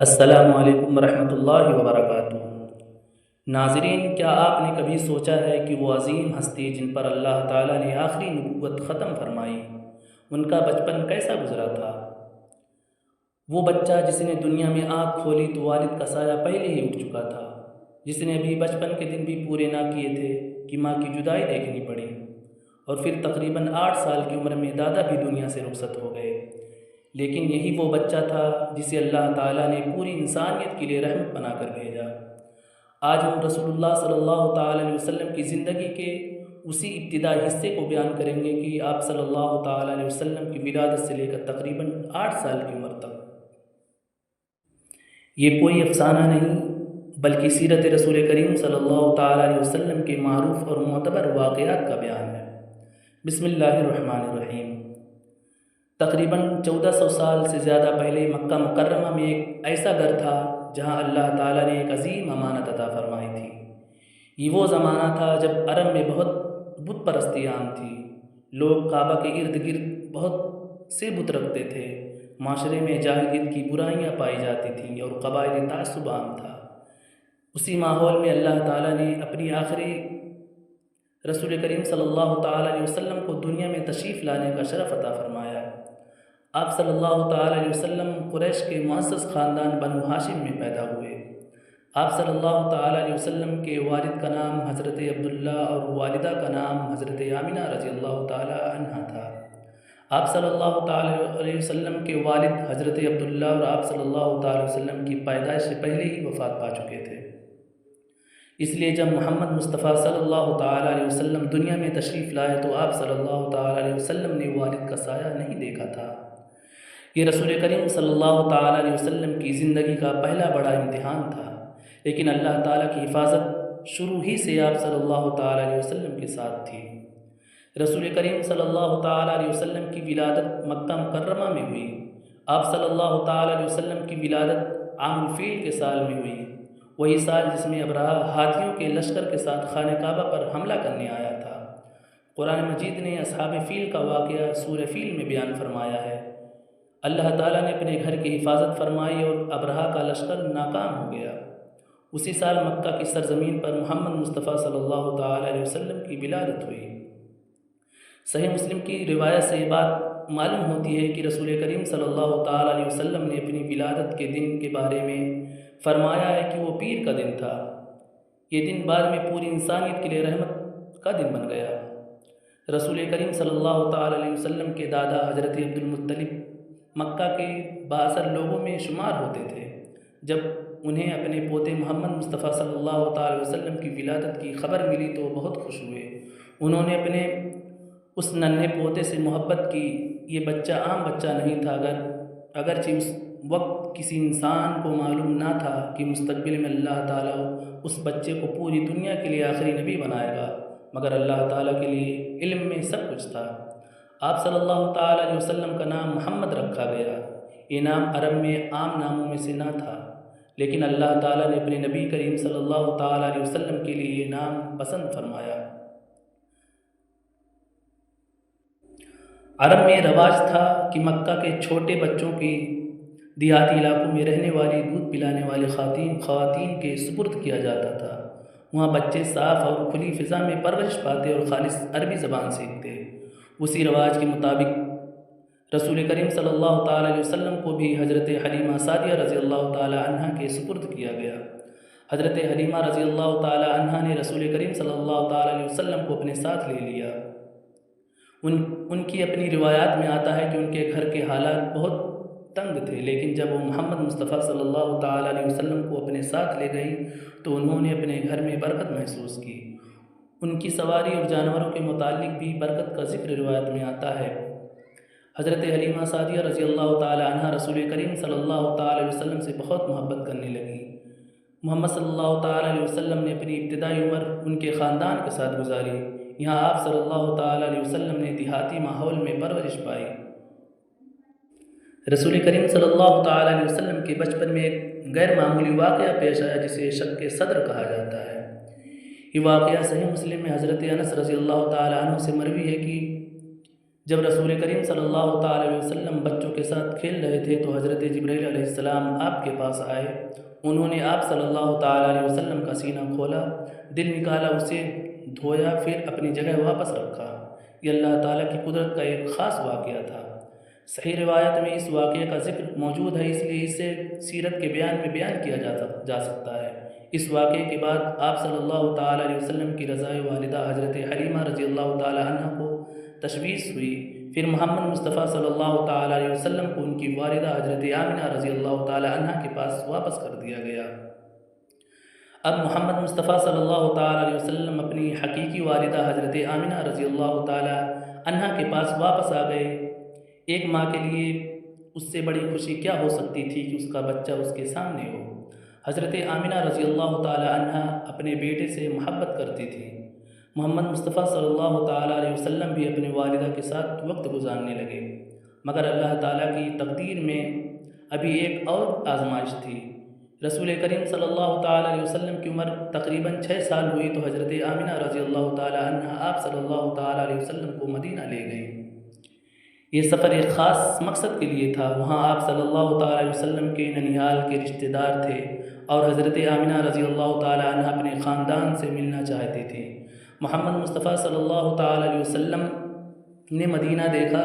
السلام علیکم ورحمۃ اللہ وبرکاتہ۔ ناظرین، کیا آپ نے کبھی سوچا ہے کہ وہ عظیم ہستی جن پر اللہ تعالیٰ نے آخری نبوت ختم فرمائی، ان کا بچپن کیسا گزرا تھا؟ وہ بچہ جس نے دنیا میں آنکھ کھولی تو والد کا سایہ پہلے ہی اٹھ چکا تھا، جس نے ابھی بچپن کے دن بھی پورے نہ کیے تھے کہ ماں کی جدائی دیکھنی پڑی، اور پھر تقریباً 8 سال کی عمر میں دادا بھی دنیا سے رخصت ہو گئے۔ لیکن یہی وہ بچہ تھا جسے اللہ تعالیٰ نے پوری انسانیت کے لیے رحمت بنا کر بھیجا۔ آج ہم رسول اللہ صلی اللہ تعالیٰ علیہ وسلم کی زندگی کے اسی ابتدائی حصے کو بیان کریں گے کہ آپ صلی اللہ تعالیٰ علیہ وسلم کی ولادت سے لے کر تقریباً 8 سال کی عمر تک۔ یہ کوئی افسانہ نہیں بلکہ سیرت رسول کریم صلی اللہ تعالیٰ علیہ وسلم کے معروف اور معتبر واقعات کا بیان ہے۔ بسم اللہ الرحمن الرحیم۔ تقریباً 1400 سال سے زیادہ پہلے مکہ مکرمہ میں ایک ایسا گھر تھا جہاں اللہ تعالیٰ نے ایک عظیم امانت عطا فرمائی تھی۔ یہ وہ زمانہ تھا جب عرب میں بہت بت پرستی عام تھی۔ لوگ کعبہ کے ارد گرد بہت سے بت رکھتے تھے۔ معاشرے میں جاہلیت کی برائیاں پائی جاتی تھیں اور قبائلی تعصب عام تھا۔ اسی ماحول میں اللہ تعالیٰ نے اپنی آخری رسول کریم صلی اللہ تعالیٰ علیہ وسلم کو دنیا میں تشریف لانے کا شرف عطا فرمایا۔ آپ صلی اللہ تعالیٰ علیہ وسلم قریش کے معزز خاندان بنو ہاشم میں پیدا ہوئے۔ آپ صلی اللہ تعالیٰ علیہ وسلم کے والد کا نام حضرت عبداللہ اور والدہ کا نام حضرت آمنہ رضی اللہ تعالیٰ عنہا تھا۔ آپ صلی اللہ تعالیٰ علیہ وسلم کے والد حضرت عبداللہ اور آپ صلی اللہ تعالیٰ علیہ وسلم کی پیدائش سے پہلے ہی وفات پا چکے تھے۔ اس لیے جب محمد مصطفیٰ صلی اللہ تعالیٰ علیہ وسلم دنیا میں تشریف لائے تو آپ صلی اللہ تعالیٰ علیہ وسلم نے والد کا سایہ نہیں دیکھا تھا۔ یہ رسول کریم صلی اللہ تعالیٰ علیہ وسلم کی زندگی کا پہلا بڑا امتحان تھا، لیکن اللہ تعالیٰ کی حفاظت شروع ہی سے آپ صلی اللہ تعالیٰ علیہ وسلم کے ساتھ تھی۔ رسول کریم صلی اللہ تعالیٰ علیہ وسلم کی ولادت مکہ مکرمہ میں ہوئی۔ آپ صلی اللہ تعالیٰ علیہ وسلم کی ولادت عام الفیل کے سال میں ہوئی، وہی سال جس میں ابرہہ ہاتھیوں کے لشکر کے ساتھ خانہ کعبہ پر حملہ کرنے آیا تھا۔ قرآن مجید نے اصحاب فیل کا واقعہ سورہ فیل میں بیان فرمایا ہے۔ اللہ تعالیٰ نے اپنے گھر کی حفاظت فرمائی اور ابرہہ کا لشکر ناکام ہو گیا۔ اسی سال مکہ کی سرزمین پر محمد مصطفیٰ صلی اللہ تعالیٰ علیہ وسلم کی ولادت ہوئی۔ صحیح مسلم کی روایت سے یہ بات معلوم ہوتی ہے کہ رسول کریم صلی اللہ تعالیٰ علیہ وسلم نے اپنی ولادت کے دن کے بارے میں فرمایا ہے کہ وہ پیر کا دن تھا۔ یہ دن بعد میں پوری انسانیت کے لیے رحمت کا دن بن گیا۔ رسول کریم صلی اللہ تعالیٰ علیہ وسلم کے دادا حضرت عبدالمطلب مکہ کے بااثر لوگوں میں شمار ہوتے تھے۔ جب انہیں اپنے پوتے محمد مصطفیٰ صلی اللہ تعالیٰ وسلم کی ولادت کی خبر ملی تو بہت خوش ہوئے۔ انہوں نے اپنے اس ننھے پوتے سے محبت کی۔ یہ بچہ عام بچہ نہیں تھا، اگرچہ اس وقت کسی انسان کو معلوم نہ تھا کہ مستقبل میں اللہ تعالیٰ اس بچے کو پوری دنیا کے لیے آخری نبی بنائے گا، مگر اللہ تعالیٰ کے لیے علم میں سب کچھ تھا۔ آپ صلی اللہ تعالیٰ علیہ وسلم کا نام محمد رکھا گیا۔ یہ نام عرب میں عام ناموں میں سے نہ تھا، لیکن اللہ تعالیٰ نے اپنے نبی کریم صلی اللہ تعالیٰ علیہ وسلم کے لیے یہ نام پسند فرمایا۔ عرب میں رواج تھا کہ مکہ کے چھوٹے بچوں کی دیہاتی علاقوں میں رہنے والی دودھ پلانے والی خواتین کے سپرد کیا جاتا تھا۔ وہاں بچے صاف اور کھلی فضا میں پرورش پاتے اور خالص عربی زبان سیکھتے۔ اسی رواج کے مطابق رسول کریم صلی اللہ تعالیٰ علیہ وسلم کو بھی حضرت حلیمہ سعدیہ رضی اللہ تعالیٰ عنہ کے سپرد کیا گیا۔ حضرت حلیمہ رضی اللہ تعالیٰ عنہ نے رسول کریم صلی اللہ تعالیٰ علیہ وسلم کو اپنے ساتھ لے لیا۔ ان کی اپنی روایات میں آتا ہے کہ ان کے گھر کے حالات بہت تنگ تھے، لیکن جب وہ محمد مصطفیٰ صلی اللہ تعالیٰ علیہ وسلم کو اپنے ساتھ لے گئیں تو انہوں نے اپنے گھر میں برکت محسوس کی۔ ان کی سواری اور جانوروں کے متعلق بھی برکت کا ذکر روایت میں آتا ہے۔ حضرت حلیمہ سعدیہ رضی اللہ تعالیٰ عنہ رسول کریم صلی اللہ تعالیٰ علیہ وسلم سے بہت محبت کرنے لگی۔ محمد صلی اللہ تعالیٰ علیہ وسلم نے اپنی ابتدائی عمر ان کے خاندان کے ساتھ گزاری۔ یہاں آپ صلی اللہ تعالیٰ علیہ وسلم نے دیہاتی ماحول میں پرورش پائی۔ رسول کریم صلی اللہ تعالیٰ علیہ وسلم کے بچپن میں ایک غیر معمولی واقعہ پیش آیا جسے شق صدر کہا جاتا ہے۔ یہ واقعہ صحیح مسلم میں حضرت انس رضی اللہ تعالیٰ عنہ سے مروی ہے کہ جب رسول کریم صلی اللہ تعالی علیہ وسلم بچوں کے ساتھ کھیل رہے تھے تو حضرت جبرائیل علیہ السلام آپ کے پاس آئے۔ انہوں نے آپ صلی اللہ تعالی علیہ وسلم کا سینہ کھولا، دل نکالا، اسے دھویا، پھر اپنی جگہ واپس رکھا۔ یہ اللہ تعالیٰ کی قدرت کا ایک خاص واقعہ تھا۔ صحیح روایت میں اس واقعے کا ذکر موجود ہے، اس لیے اسے سیرت کے بیان میں بیان کیا جا سکتا ہے۔ اس واقعے کے بعد آپ صلی اللہ تعالی علیہ وسلم کی رضائے والدہ حضرت حلیمہ رضی اللہ تعالی عنہ کو تشویش ہوئی۔ پھر محمد مصطفیٰ صلی اللہ تعالی علیہ وسلم کو ان کی والدہ حضرت آمنہ رضی اللہ تعالی عنہ کے پاس واپس کر دیا گیا۔ اب محمد مصطفیٰ صلی اللہ تعالی علیہ وسلم اپنی حقیقی والدہ حضرت آمنہ رضی اللہ تعالی عنہ کے پاس واپس آ گئے۔ ایک ماں کے لیے اس سے بڑی خوشی کیا ہو سکتی تھی کہ اس کا بچہ اس کے سامنے ہو۔ حضرت آمنہ رضی اللہ تعالی عنہ اپنے بیٹے سے محبت کرتی تھی۔ محمد مصطفیٰ صلی اللہ تعالی علیہ وسلم بھی اپنی والدہ کے ساتھ وقت گزارنے لگے، مگر اللہ تعالیٰ کی تقدیر میں ابھی ایک اور آزمائش تھی۔ رسول کریم صلی اللہ تعالی علیہ وسلم کی عمر تقریباً 6 سال ہوئی تو حضرت آمنہ رضی اللہ تعالی عنہ آپ صلی اللہ تعالی علیہ وسلم کو مدینہ لے گئیں۔ یہ سفر ایک خاص مقصد کے لیے تھا۔ وہاں آپ صلی اللہ تعالی علیہ وسلم کے ننیال کے رشتہ دار تھے اور حضرت آمنہ رضی اللہ تعالی عنہ اپنے خاندان سے ملنا چاہتی تھی۔ محمد مصطفیٰ صلی اللہ تعالی علیہ وسلم نے مدینہ دیکھا،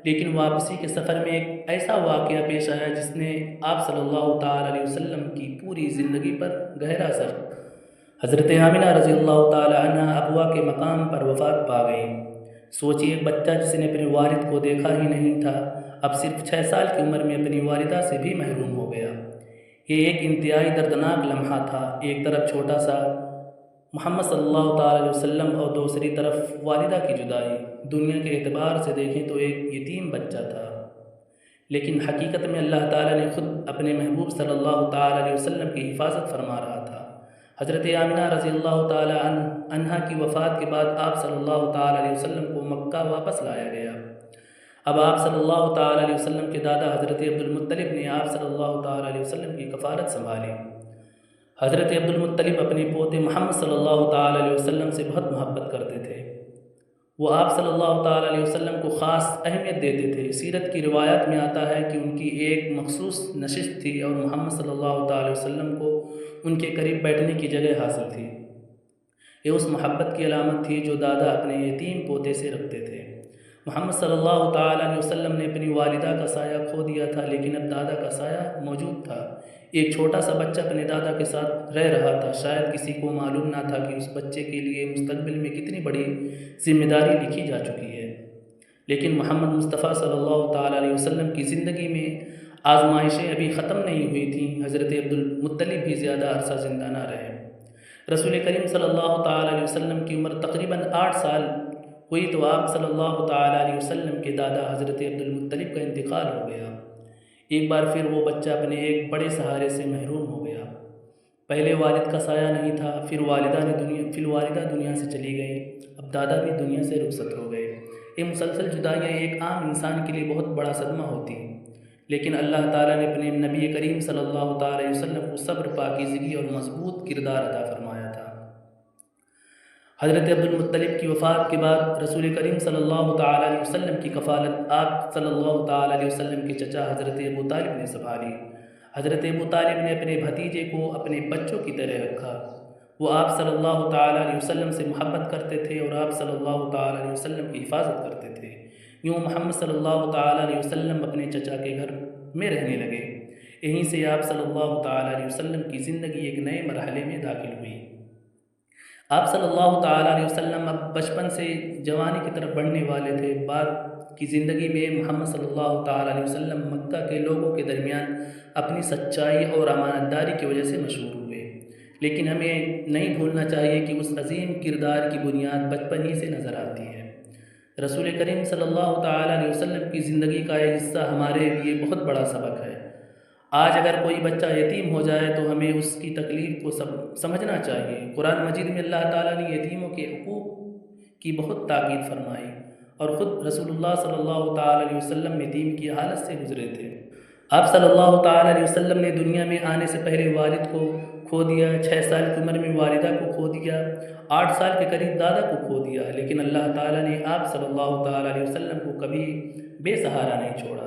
لیکن واپسی کے سفر میں ایک ایسا واقعہ پیش آیا جس نے آپ صلی اللہ تعالی علیہ وسلم کی پوری زندگی پر گہرا اثر۔ حضرت آمنہ رضی اللہ تعالی عنہ ابوا کے مقام پر وفات پا گئیں۔ سوچیے، ایک بچہ جس نے اپنے والد کو دیکھا ہی نہیں تھا، اب صرف 6 سال کی عمر میں اپنی والدہ سے بھی محروم ہو گیا۔ یہ ایک انتہائی دردناک لمحہ تھا۔ ایک طرف چھوٹا سا محمد صلی اللہ تعالی علیہ وسلم اور دوسری طرف والدہ کی جدائی۔ دنیا کے اعتبار سے دیکھیں تو ایک یتیم بچہ تھا، لیکن حقیقت میں اللہ تعالیٰ نے خود اپنے محبوب صلی اللہ تعالی علیہ وسلم کی حفاظت فرما رہا تھا۔ حضرت آمنہ رضی اللہ تعالی عنہ کی وفات کے بعد آپ صلی اللہ تعالی علیہ وسلم کو مکہ واپس لایا گیا۔ اب آپ صلی اللہ تعالی علیہ وسلم کے دادا حضرت عبد المطلب نے آپ صلی اللہ تعالی علیہ وسلم کی کفالت سنبھالی۔ حضرت عبد المطلب اپنے پوتے محمد صلی اللہ تعالی علیہ وسلم سے بہت محبت کرتے تھے۔ وہ آپ صلی اللہ تعالی علیہ وسلم کو خاص اہمیت دیتے تھے۔ سیرت کی روایات میں آتا ہے کہ ان کی ایک مخصوص نشست تھی اور محمد صلی اللہ تعالی وسلم کو ان کے قریب بیٹھنے کی جگہ حاصل تھی۔ یہ اس محبت کی علامت تھی جو دادا اپنے یتیم پوتے سے رکھتے تھے۔ محمد صلی اللہ تعالی علیہ وسلم نے اپنی والدہ کا سایہ کھو دیا تھا، لیکن اب دادا کا سایہ موجود تھا۔ ایک چھوٹا سا بچہ اپنے دادا کے ساتھ رہ رہا تھا۔ شاید کسی کو معلوم نہ تھا کہ اس بچے کے لیے مستقبل میں کتنی بڑی ذمہ داری لکھی جا چکی ہے، لیکن محمد مصطفیٰ صلی اللہ تعالی علیہ وسلم کی زندگی میں آزمائشیں ابھی ختم نہیں ہوئی تھیں۔ حضرت عبد المطلب بھی زیادہ عرصہ زندہ نہ رہے۔ رسول کریم صلی اللہ تعالی علیہ وسلم کی عمر تقریباً 8 سال ہوئی تو آپ صلی اللہ تعالی علیہ وسلم کے دادا حضرت عبد المطلب کا انتقال ہو گیا۔ ایک بار پھر وہ بچہ اپنے ایک بڑے سہارے سے محروم ہو گیا۔ پہلے والد کا سایہ نہیں تھا، پھر والدہ دنیا سے چلی گئی، اب دادا بھی دنیا سے رخصت ہو گئے۔ یہ مسلسل جدائیاں ایک عام انسان کے لیے بہت بڑا صدمہ ہوتی ہیں، لیکن اللہ تعالیٰ نے اپنے نبی کریم صلی اللہ تعالی علیہ وسلم کو صبر، پاکیزگی اور مضبوط کردار عطا فرمایا تھا۔ حضرت عبد المطلب کی وفات کے بعد رسول کریم صلی اللہ تعالی علیہ وسلم کی کفالت آپ صلی اللہ تعالی علیہ وسلم کے چچا حضرت ابو طالب نے سنبھالی۔ حضرت ابو طالب نے اپنے بھتیجے کو اپنے بچوں کی طرح رکھا۔ وہ آپ صلی اللہ تعالی علیہ وسلم سے محبت کرتے تھے اور آپ صلی اللہ تعالی علیہ وسلم کی حفاظت کرتے تھے۔ یوں محمد صلی اللہ تعالی علیہ وسلم اپنے چچا کے گھر میں رہنے لگے۔ یہیں سے آپ صلی اللہ تعالی علیہ وسلم کی زندگی ایک نئے مرحلے میں داخل ہوئی۔ آپ صلی اللہ تعالی علیہ وسلم اب بچپن سے جوانی کی طرف بڑھنے والے تھے۔ بعد کی زندگی میں محمد صلی اللہ تعالی علیہ وسلم مکہ کے لوگوں کے درمیان اپنی سچائی اور امانت داری کی وجہ سے مشہور ہوئے، لیکن ہمیں نہیں بھولنا چاہیے کہ اس عظیم کردار کی بنیاد بچپن ہی سے نظر آتی ہے۔ رسول کریم صلی اللہ تعالی علیہ وسلم کی زندگی کا یہ حصہ ہمارے لیے بہت بڑا سبق ہے۔ آج اگر کوئی بچہ یتیم ہو جائے تو ہمیں اس کی تکلیف کو سمجھنا چاہیے۔ قرآن مجید میں اللہ تعالیٰ نے یتیموں کے حقوق کی بہت تاکید فرمائی اور خود رسول اللہ صلی اللہ تعالی علیہ وسلم یتیم کی حالت سے گزرے تھے۔ آپ صلی اللہ تعالی علیہ وسلم نے دنیا میں آنے سے پہلے والد کو کھو دیا، 6 سال کی عمر میں والدہ کو کھو دیا، 8 سال کے قریب دادا کو کھو دیا، لیکن اللہ تعالیٰ نے آپ صلی اللہ تعالیٰ علیہ وسلم کو کبھی بے سہارا نہیں چھوڑا۔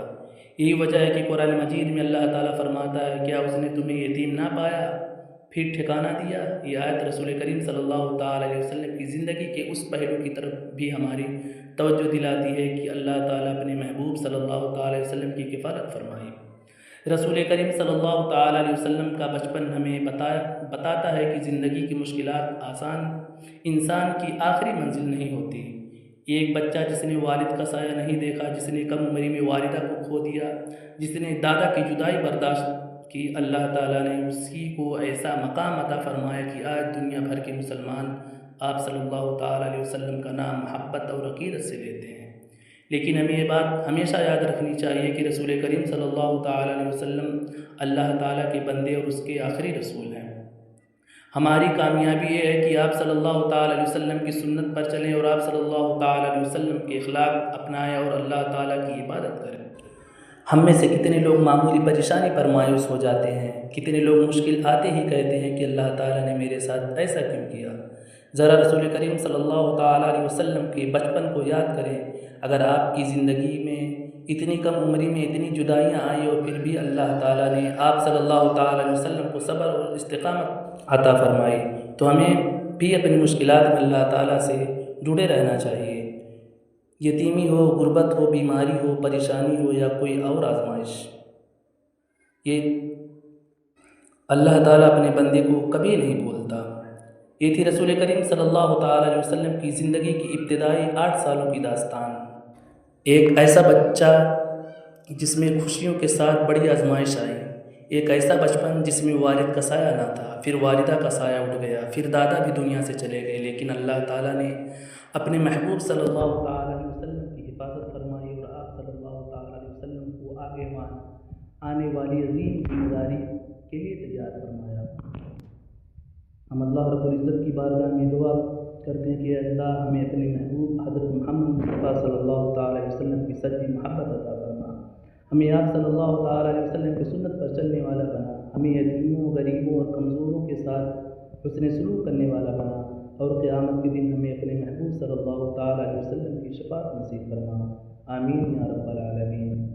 یہی وجہ ہے کہ قرآن مجید میں اللہ تعالیٰ فرماتا ہے، کیا اس نے تمہیں یتیم نہ پایا پھر ٹھکانہ دیا؟ یہ آیت رسول کریم صلی اللہ تعالیٰ علیہ وسلم کی زندگی کے اس پہلو کی طرف بھی ہماری توجہ دلاتی ہے کہ اللہ تعالیٰ اپنے محبوب صلی اللہ تعالیٰ علیہ وسلم کی کفالت فرمائی۔ رسول کریم صلی اللہ تعالیٰ علیہ وسلم کا بچپن ہمیں بتاتا ہے کہ زندگی کی مشکلات آسان انسان کی آخری منزل نہیں ہوتی۔ ایک بچہ جس نے والد کا سایہ نہیں دیکھا، جس نے کم عمری میں والدہ کو کھو دیا، جس نے دادا کی جدائی برداشت کی، اللہ تعالیٰ نے اسی کو ایسا مقام عطا فرمایا کہ آج دنیا بھر کے مسلمان آپ صلی اللہ تعالیٰ علیہ وسلم کا نام محبت اور عقیدت سے لیتے ہیں۔ لیکن ہمیں یہ بات ہمیشہ یاد رکھنی چاہیے کہ رسول کریم صلی اللہ تعالیٰ علیہ وسلم اللہ تعالیٰ کے بندے اور اس کے آخری رسول ہیں۔ ہماری کامیابی یہ ہے کہ آپ صلی اللہ تعالیٰ علیہ وسلم کی سنت پر چلیں اور آپ صلی اللہ تعالیٰ علیہ وسلم کے اخلاق اپنائیں اور اللہ تعالیٰ کی عبادت کریں۔ ہم میں سے کتنے لوگ معمولی پریشانی پر مایوس ہو جاتے ہیں، کتنے لوگ مشکل آتے ہی کہتے ہیں کہ اللہ تعالیٰ نے میرے ساتھ ایسا کیوں کیا؟ ذرا رسول کریم صلی اللہ تعالیٰ علیہ وسلم کے بچپن کو یاد کریں۔ اگر آپ کی زندگی میں اتنی کم عمری میں اتنی جدائیاں آئیں اور پھر بھی اللہ تعالیٰ نے آپ صلی اللہ تعالیٰ علیہ وسلم کو صبر اور استقامت عطا فرمائی، تو ہمیں بھی اپنی مشکلات میں اللہ تعالیٰ سے جڑے رہنا چاہیے۔ یتیمی ہو، غربت ہو، بیماری ہو، پریشانی ہو یا کوئی اور آزمائش، یہ اللہ تعالیٰ اپنے بندے کو کبھی نہیں بھولتا۔ یہ تھی رسول کریم صلی اللہ تعالیٰ علیہ وسلم کی زندگی کی ابتدائی 8 سالوں کی داستان۔ ایک ایسا بچہ جس میں خوشیوں کے ساتھ بڑی آزمائش آئی، ایک ایسا بچپن جس میں والد کا سایہ نہ تھا، پھر والدہ کا سایہ اٹھ گیا، پھر دادا بھی دنیا سے چلے گئے، لیکن اللہ تعالیٰ نے اپنے محبوب صلی اللہ تعالیٰ علیہ وسلم کی حفاظت فرمائی اور آپ صلی اللہ تعالیٰ علیہ وسلم کو آنے والی عظیم ذمہ داری کے لیے تیار فرمایا۔ ہم اللہ رب العزت کی بارگاہ میں دعا کرتے ہیں کہ اللہ ہمیں اپنے محبوب حضرت محمد مصطفیٰ صلی اللہ تعالیٰ علیہ وسلم کی سچی محبت عطا فرما، ہمیں آپ صلی اللہ تعالیٰ علیہ وسلم کی سنت پر چلنے والا بنا، ہمیں یتیموں، غریبوں اور کمزوروں کے ساتھ حسن سلوک کرنے والا بنا، اور قیامت کے دن ہمیں اپنے محبوب صلی اللہ تعالیٰ علیہ وسلم کی شفاعت نصیب فرما۔ آمین یا رب العالمین۔